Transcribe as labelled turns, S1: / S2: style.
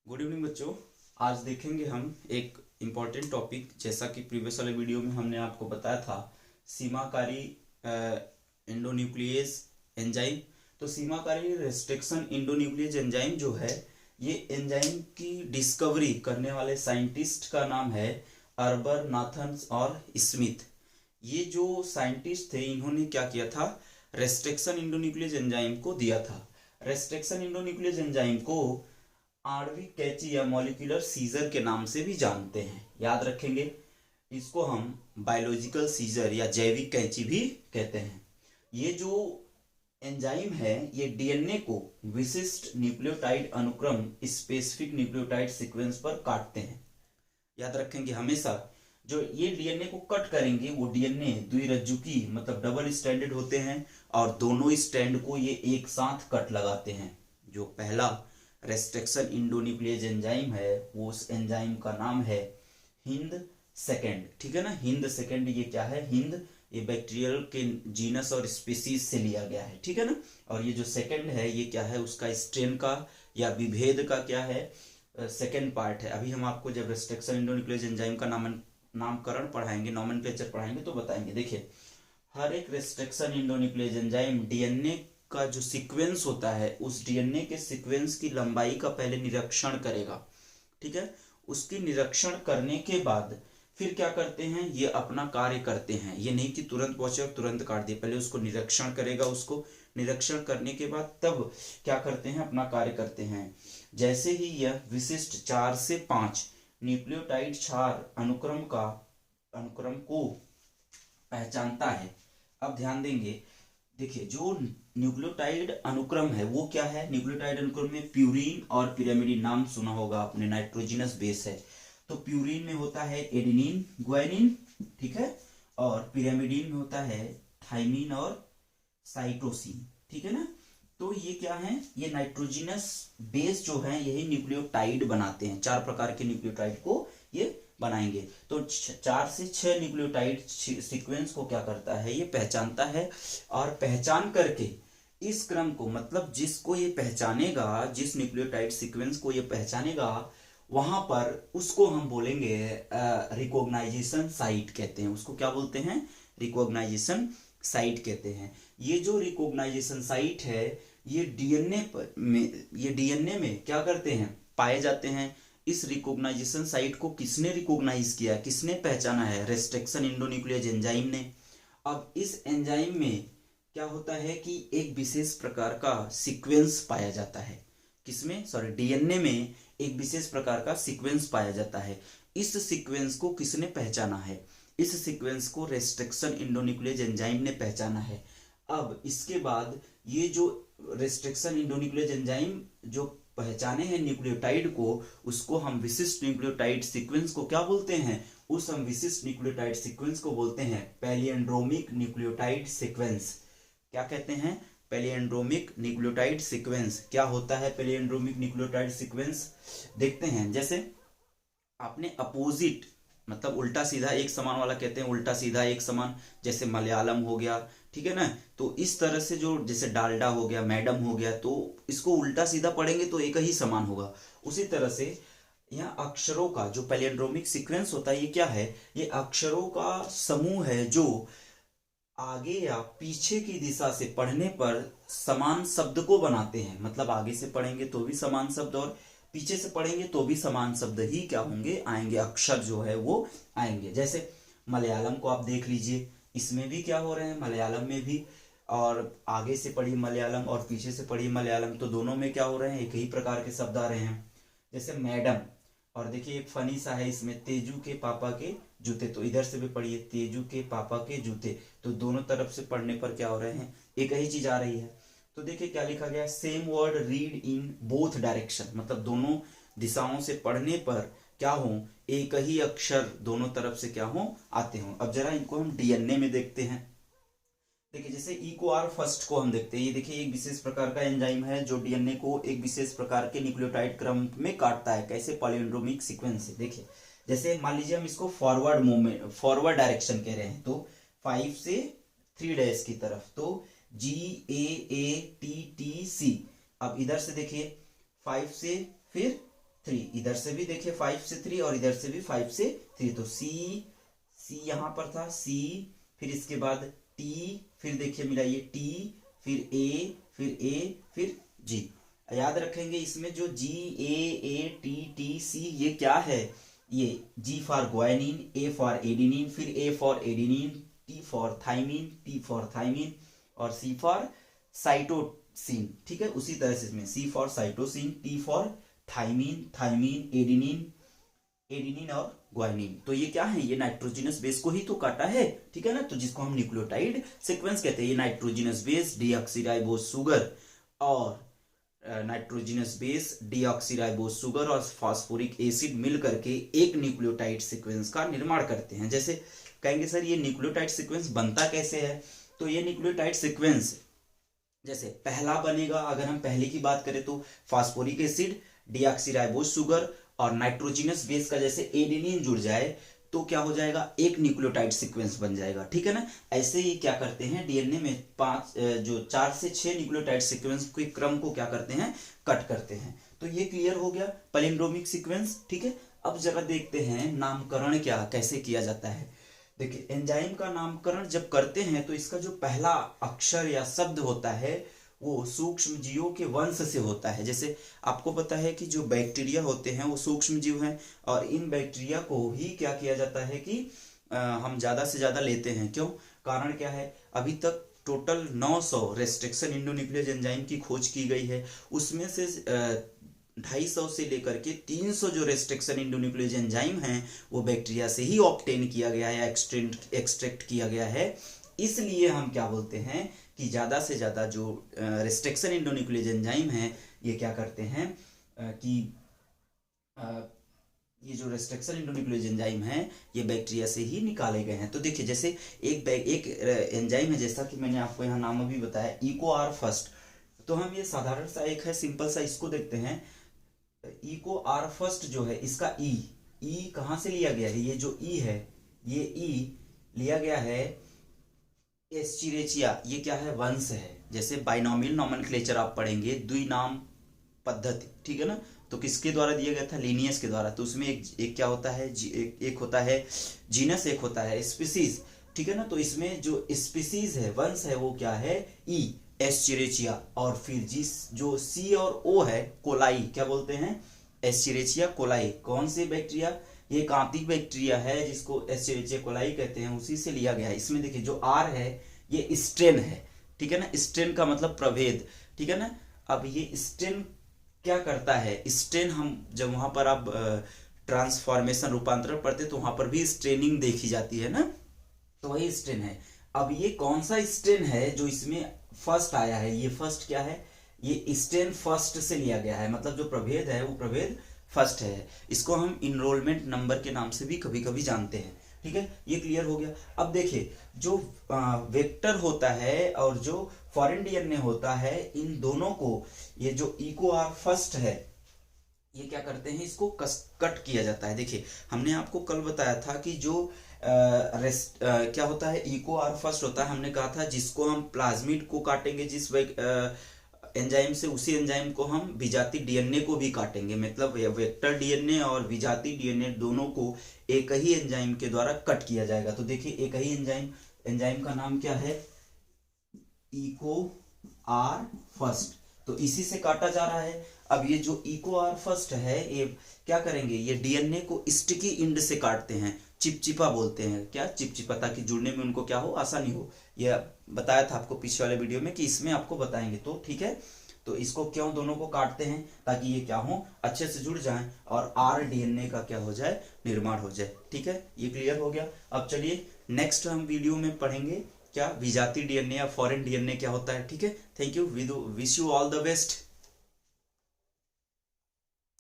S1: Good evening बच्चों। आज देखेंगे हम एक इम्पॉर्टेंट टॉपिक, जैसा कि प्रीवियस वाले वीडियो में हमने आपको बताया था, सीमाकारी इंडोन्यूक्लियेज एंजाइम। तो सीमाकारी रेस्ट्रिक्शन इंडोन्यूक्लियेज एंजाइम जो है, ये एंजाइम की डिस्कवरी करने वाले साइंटिस्ट का नाम है अर्बर नाथन और स्मिथ। ये जो साइंटिस्ट थे, इन्होंने क्या किया था, रेस्ट्रिक्शन इंडोन्यूक्लियेज एंजाइम को दिया था। रेस्ट्रिक्शन इंडोन्यूक्लियेज एंजाइम को आणविक कैंची या मॉलिक्यूलर सीजर के नाम से भी जानते हैं, याद रखेंगे। इसको हम बायोलॉजिकल सीजर या जैविक कैंची भी कहते हैं। ये जो एंजाइम है, ये डीएनए को विशिष्ट न्यूक्लियोटाइड अनुक्रम स्पेसिफिक न्यूक्लियोटाइड सीक्वेंस पर काटते हैं। याद रखेंगे हमेशा, जो ये डीएनए को कट करेंगे वो डीएनए द्विरज्जुकी मतलब डबल स्ट्रैंडेड होते हैं, और दोनों स्ट्रैंड को ये एक साथ कट लगाते हैं। जो पहला रेस्ट्रिक्शन इंडोन्यूक्लियेज एंजाइम है, वो उस एंजाइम का नाम है हिंद सेकेंड। ठीक है ना, हिंद सेकेंड। ये क्या है, हिंद, ये बैक्टीरियल के जीनस और स्पीसीज से लिया गया है। ठीक है ना। और ये जो सेकेंड है, ये क्या है, उसका स्ट्रेन का या विभेद का क्या है, सेकेंड पार्ट है। अभी हम आपको जब रेस्ट्रिक्शन इंडोन्यूक्लियेज एंजाइम का नामकरण पढ़ाएंगे, नॉमेनक्लेचर पढ़ाएंगे, तो बताएंगे। देखिए, हर एक रेस्ट्रिक्शन इंडोन्यूक्लियेज एंजाइम डीएनए का जो सीक्वेंस होता है, उस डीएनए के सीक्वेंस की लंबाई का पहले निरीक्षण करेगा। ठीक है। उसकी निरीक्षण करने के बाद फिर क्या करते हैं, ये अपना कार्य करते हैं। ये नहीं कि तुरंत पहुंचे और तुरंत काट दिए, पहले उसको निरीक्षण करेगा। उसको निरीक्षण करने के बाद तब क्या करते हैं, अपना कार्य करते हैं। जैसे ही यह विशिष्ट 4 से 5 न्यूक्लियोटाइड क्षार अनुक्रम को पहचानता है। अब ध्यान देंगे, देखिए, जो न्यूक्लियोटाइड अनुक्रम है वो क्या है, न्यूक्लियोटाइड अनुक्रम में प्यूरीन और पिरामिडीन, नाम सुना होगा आपने, नाइट्रोजनस बेस है। तो प्यूरीन में होता है एडेनिन ग्वानिन, ठीक है, और पिरामिडीन में होता है थाइमिन और साइटोसिन। ठीक है ना। तो ये क्या है, ये नाइट्रोजनस बेस जो है, यही न्यूक्लियोटाइड बनाते हैं। 4 प्रकार के न्यूक्लियोटाइड को ये बनाएंगे। तो 4 से 6 न्यूक्लियोटाइड सीक्वेंस को क्या करता है, ये पहचानता है। और पहचान करके इस क्रम को, मतलब जिसको ये पहचानेगा, जिस न्यूक्लियोटाइड सीक्वेंस को ये पहचानेगा, वहां पर उसको हम बोलेंगे रिकॉग्नाइजेशन साइट कहते हैं। उसको क्या बोलते हैं, रिकॉग्नाइजेशन साइट कहते हैं। ये जो रिकॉग्नाइजेशन साइट है, ये डीएनए में क्या करते हैं, पाए जाते हैं। इस रिकॉग्नाइजेशन साइट को किसने रिकॉग्नाइज किया, किसने पहचाना है, रेस्ट्रिक्शन इंडोन्यूक्लियेज एंजाइम ने। अब इस एंजाइम में क्या होता है कि एक विशेष प्रकार का सीक्वेंस पाया जाता है। किसमें, सॉरी, डीएनए में एक विशेष प्रकार का सीक्वेंस पाया जाता है। इस सीक्वेंस को किसने पहचाना है, इस सीक्वेंस को रेस्ट्रिक्शन इंडोन्यूक्लियेज एंजाइम ने पहचाना है। अब इसके बाद ये जो रेस्ट्रिक्शन इंडोन्यूक्लियेज एंजाइम जो पहचाने हैं न्यूक्लियोटाइड को, उसको हम विशिष्ट न्यूक्लियोटाइड सीक्वेंस को क्या बोलते हैं, उस हम विशिष्ट न्यूक्लियोटाइड सीक्वेंस को बोलते हैं पैलिएंड्रोमिक न्यूक्लियोटाइड सीक्वेंस। क्या कहते हैं, पैलिएंड्रोमिक न्यूक्लियोटाइड सीक्वेंस। क्या होता है पैलिएंड्रोमिक न्यूक्लियोटाइड सीक्वेंस, देखते हैं। जैसे आपने अपोजिट मतलब उल्टा सीधा एक समान वाला कहते हैं, उल्टा सीधा एक समान, जैसे मलयालम हो गया। ठीक है ना। तो इस तरह से जो, जैसे डालडा हो गया, मैडम हो गया, तो इसको उल्टा सीधा पढ़ेंगे तो एक ही समान होगा। उसी तरह से यहाँ अक्षरों का जो पैलिएंड्रोमिक सीक्वेंस होता है, ये क्या है, ये अक्षरों का समूह है जो आगे या पीछे की दिशा से पढ़ने पर समान शब्द को बनाते हैं। मतलब आगे से पढ़ेंगे तो भी समान शब्द, और पीछे से पढ़ेंगे तो भी समान शब्द ही क्या होंगे, आएंगे, अक्षर जो है वो आएंगे। जैसे मलयालम को आप देख लीजिए, इसमें भी क्या हो रहे हैं, मलयालम में भी, और आगे से पढ़ी मलयालम और पीछे से पढ़ी मलयालम, तो दोनों में क्या हो रहे हैं, एक ही प्रकार के शब्द आ रहे हैं। जैसे मैडम, और देखिए एक फनी सा है इसमें, तेजू के पापा के जूते, तो इधर से भी पढ़िए तेजू के पापा के जूते, तो दोनों तरफ से पढ़ने पर क्या हो रहे हैं, एक ही चीज आ रही है। तो देखिए क्या लिखा गया, same word read in both direction, मतलब दोनों दिशाओं से पढ़ने पर क्या हो, एक ही अक्षर दोनों तरफ से क्या हो, आते हो। अब जरा इनको हम डीएनए में देखते हैं। देखिए, जैसे EcoR फर्स्ट को हम देखते हैं। ये देखिए एक विशेष प्रकार का एंजाइम है जो डीएनए को एक विशेष प्रकार के न्यूक्लियोटाइड क्रम में काटता है। कैसे, पैलिएंड्रोमिक सीक्वेंस से। देखिए, जैसे मान लीजिए हम इसको फॉरवर्ड मूवमेंट, फॉरवर्ड डायरेक्शन कह रहे हैं, तो 5 से 3 डैश की तरफ, तो GAATTC। अब इधर से देखिए 5 से फिर 3, इधर से भी देखिए 5 से 3 और इधर से भी 5 से 3, तो सी यहाँ पर था सी, फिर इसके बाद टी, फिर देखिए मिलाइए टी, फिर ए, फिर जी। याद रखेंगे इसमें जो जी ए टी टी सी ये क्या है, ये G for guanine, A for adenine, फिर A for adenine, T for thymine और सी फॉर साइटोसिन। ठीक है, उसी तरह से इसमें C for cytosine, T for thymine, adenine और ग्वानिन। तो ये क्या है, ये नाइट्रोजनस बेस को ही तो काटा है, ठीक है ना, तो जिसको हम न्यूक्लियोटाइड सीक्वेंस कहते हैं। ये नाइट्रोजनस बेस डीऑक्सीराइबोज शुगर और नाइट्रोजनस बेस डीऑक्सीराइबोज शुगर और फास्फोरिक एसिड मिल करके एक न्यूक्लियोटाइड सीक्वेंस का निर्माण करते हैं। जैसे कहेंगे सर ये न्यूक्लियोटाइड सीक्वेंस बनता कैसे है, तो ये न्यूक्लियोटाइड सीक्वेंस जैसे पहला बनेगा, अगर हम पहले की बात करें तो फास्फोरिक एसिड, डीऑक्सीराइबोज शुगर और नाइट्रोजनस बेस का जैसे एडेनिन जुड़ जाए तो क्या हो जाएगा, एक न्यूक्लियोटाइड सीक्वेंस बन जाएगा। ठीक है ना, ऐसे ही क्या करते हैं डीएनए में 4 से 6 न्यूक्लियोटाइड सीक्वेंस के क्रम को क्या करते हैं, कट करते हैं। तो ये क्लियर हो गया पैलिंड्रोमिक सीक्वेंस। ठीक है, अब जरा देखते हैं नामकरण क्या कैसे किया जाता है। देखिए एंजाइम का नामकरण जब करते हैं तो इसका जो पहला अक्षर या शब्द होता है वो सूक्ष्म जीवों के वंश से होता है। जैसे आपको पता है कि जो बैक्टीरिया होते हैं वो सूक्ष्म जीव हैं और इन बैक्टीरिया को ही क्या किया जाता है कि हम ज्यादा से ज्यादा लेते हैं। क्यों, कारण क्या है, अभी तक टोटल 900 रेस्ट्रिक्शन इंडोन्यूक्लियस एंजाइम की खोज की गई है, उसमें से 250 से लेकर के 300 जो रेस्ट्रिक्शन इंडोन्यूक्लियस एंजाइम हैं वो बैक्टीरिया से ही ऑब्टेन किया गया है, एक्सट्रैक्ट किया गया है। इसलिए हम क्या बोलते हैं कि ज़्यादा से ज़्यादा जो रेस्ट्रिक्शन इंडोन्यूक्लियस एंजाइम हैं ये क्या करते हैं कि ये जो रेस्ट्रिक्शन इंडोन्यूक्लियस एंजाइम हैं ये बैक्टीरिया से ही निकाले गए हैं। तो देखिए जैसे एक एंजाइम है, जैसा कि मैंने आपको यहाँ नाम अभी बताया इको आर फर्स्ट, तो हम ये साधारण सा एक है सिंपल सा, इसको देखते हैं। इको आर फर्स्ट जो है इसका ई कहाँ से लिया गया है, ये जो ई है ये ई लिया गया है एस्चेरिचिया, ये क्या है, वंश है। जैसे बाइनोमियल नोमेनक्लेचर आप पढ़ेंगे, द्विनाम पद्धति, ठीक है ना, तो किसके द्वारा दिया गया था, लिनियस के द्वारा। तो उसमें एक क्या होता है, एक होता है जीनस, एक होता है स्पीसीज, ठीक है ना। तो इसमें जो स्पीसीज है, वंश है, वो क्या है, ई एस्चेरिचिया। और फिर जो सी और ओ है, कोलाई, क्या बोलते हैं, एस्चेरिचिया कोलाई। कौन से बैक्टीरिया, ये एक आंतरिक बैक्टीरिया है जिसको एस्चेरिचिया कोलाई कहते हैं, उसी से लिया गया है। इसमें देखिए जो आर है ये स्ट्रेन है, ठीक है ना, स्ट्रेन का मतलब प्रभेद, ठीक है ना। अब ये स्ट्रेन क्या करता है, स्ट्रेन हम जब वहां पर आप ट्रांसफॉर्मेशन रूपांतरण पढ़ते तो वहां पर भी स्ट्रेनिंग देखी जाती है ना, तो वही स्ट्रेन है। अब ये कौन सा स्ट्रेन है जो इसमें फर्स्ट आया है, ये फर्स्ट क्या है, ये स्ट्रेन फर्स्ट से लिया गया है, मतलब जो प्रभेद है वो प्रभेद फर्स्ट है। इसको हम इनरोलमेंट नंबर के नाम से भी कभी कभी जानते हैं, ठीक है, ये क्लियर हो गया। अब देखिए जो वेक्टर होता है और जो फॉरेन डीएनए होता है, इन दोनों को ये जो इको आर फर्स्ट है ये क्या करते हैं, इसको कट किया जाता है। देखिए हमने आपको कल बताया था कि जो क्या होता है, इको आर फर्स्ट होता है, हमने कहा था जिसको हम प्लाज्मिड को काटेंगे जिस एंजाइम से, उसी एंजाइम को हम विजातीय डीएनए को भी काटेंगे। मतलब वेक्टर डीएनए और विजातीय डीएनए दोनों को एक ही एंजाइम के द्वारा कट किया जाएगा। तो देखिए एक ही एंजाइम का नाम क्या है, इको आर फर्स्ट, तो इसी से काटा जा रहा है। अब ये जो इको आर फर्स्ट है ये क्या करेंगे, ये डीएनए को स्टिकी इंड से काटते हैं, चिपचिपा बोलते हैं, क्या चिपचिपा, ताकि जुड़ने में उनको क्या हो, आसानी हो। यह बताया था आपको पिछले वाले वीडियो में कि इसमें आपको बताएंगे, तो ठीक है। तो इसको क्यों दोनों को काटते हैं, ताकि ये क्या हो, अच्छे से जुड़ जाएं और आर डीएनए का क्या हो जाए, निर्माण हो जाए, ठीक है, ये क्लियर हो गया। अब चलिए नेक्स्ट हम वीडियो में पढ़ेंगे क्या विजातीय डीएनए या फॉरेन डीएनए क्या होता है, ठीक है। Thank you, wish you all the best.